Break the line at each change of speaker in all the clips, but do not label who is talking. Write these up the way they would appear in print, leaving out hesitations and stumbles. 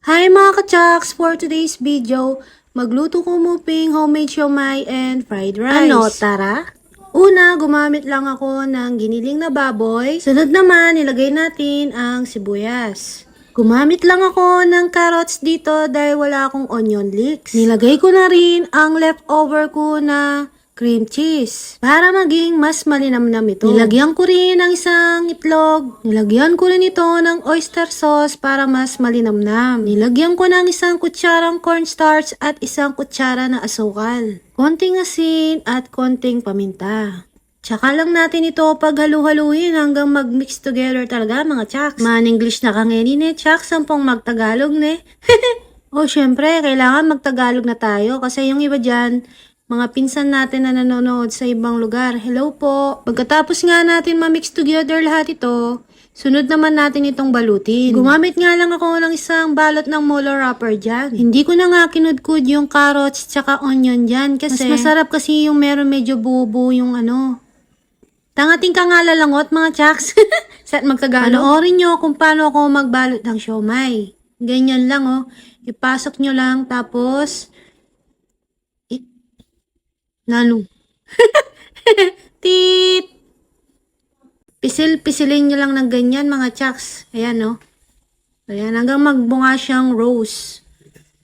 Hi mga ka-chaks! For today's video, magluto ko muping homemade siomai and fried rice. Ano, tara? Una, gumamit lang ako ng giniling na baboy. Sunod naman, nilagay natin ang sibuyas. Gumamit lang ako ng carrots dito dahil wala akong onion leeks. Nilagay ko na rin ang leftover ko na cream cheese para maging mas malinamnam ito. Nilagyan ko rin ng isang itlog. Nilagyan ko rin ito ng oyster sauce para mas malinamnam. Nilagyan ko ng isang kutsarang cornstarch at isang kutsara na asukal. Konting asin at konting paminta. Tsaka lang natin ito paghalu-haluin hanggang mag-mix together talaga mga chaks. Man-English na kangeni ne, chaks, sampung mag-Tagalog ne. O syempre, kailangan mag-Tagalog na tayo kasi yung iba dyan, mga pinsan natin na nanonood sa ibang lugar. Hello po. Pagkatapos nga natin ma-mix together lahat ito, sunod naman natin itong balutin. Gumamit nga lang ako ng isang balot ng molo wrapper dyan. Hindi ko na nga kinudkud yung carrots tsaka onion dyan kasi mas masarap kasi yung meron medyo buo-buo yung ano. Tangating ka nga lalangot mga chaks. Sa magtagalog. Panoorin nyo kung paano ako magbalot ng siomai. Ganyan lang oh. Ipasok nyo lang tapos Nano? Tit! Pisil-pisilin nyo lang ng ganyan mga chaks. Ayan no. Ayan, hanggang magbunga siyang rose.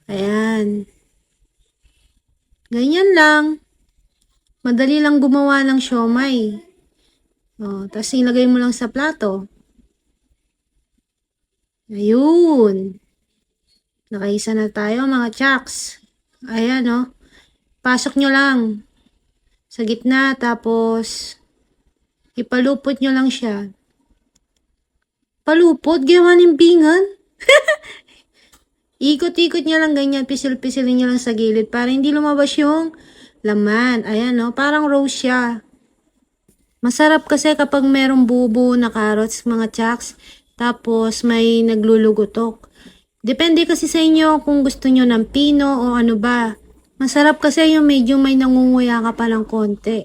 Ayan. Ganyan lang. Madali lang gumawa ng siomai. O, tapos ilagay mo lang sa plato. Ayun. Nakaisa na tayo mga chaks. Ayan no. Pasok nyo lang sa gitna, tapos ipalupot nyo lang siya. Palupot? Gawa ng bingan? Ikot-ikot nyo lang ganyan, pisil-pisilin nyo lang sa gilid para hindi lumabas yung laman. Ayan no, parang rose siya. Masarap kasi kapag merong buo-buo na carrots mga chaks, tapos may naglulugutok. Depende kasi sa inyo kung gusto nyo ng pino o ano ba. Masarap kasi yung medyo may nangunguya ka pa ng konti.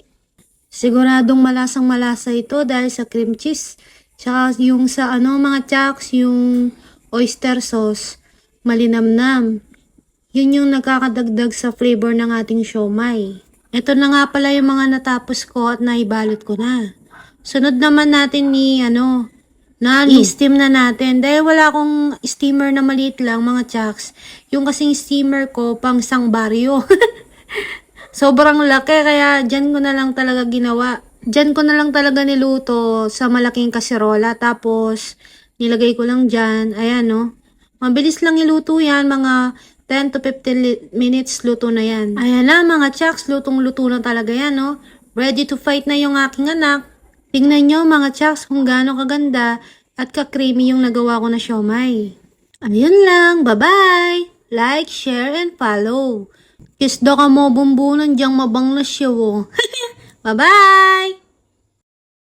Siguradong malasang malasa ito dahil sa cream cheese. Tsaka yung sa ano mga chaks, yung oyster sauce, malinamnam. Yun yung nakakadagdag sa flavor ng ating siomai. Ito na nga pala yung mga natapos ko at naibalot ko na. Sunod naman natin ni i-steam na natin. Dahil wala akong steamer na maliit lang mga chaks. Yung kasing steamer ko pang isang baryo. Sobrang laki kaya dyan ko na lang talaga ginawa. Dyan ko na lang talaga niluto sa malaking kaserola. Tapos nilagay ko lang dyan. Ayan no. Mabilis lang iluto yan. Mga 10 to 15 minutes luto na yan. Ayan na mga chaks. Lutong-luto na talaga yan no. Ready to fight na yung aking anak. Tingnan nyo mga chaks kung gaano kaganda at ka-creamy yung nagawa ko na siomai. Ayun lang, bye-bye! Like, share, and follow. Kisda ka mo bumbunan diyang mabang na siya. Bye-bye!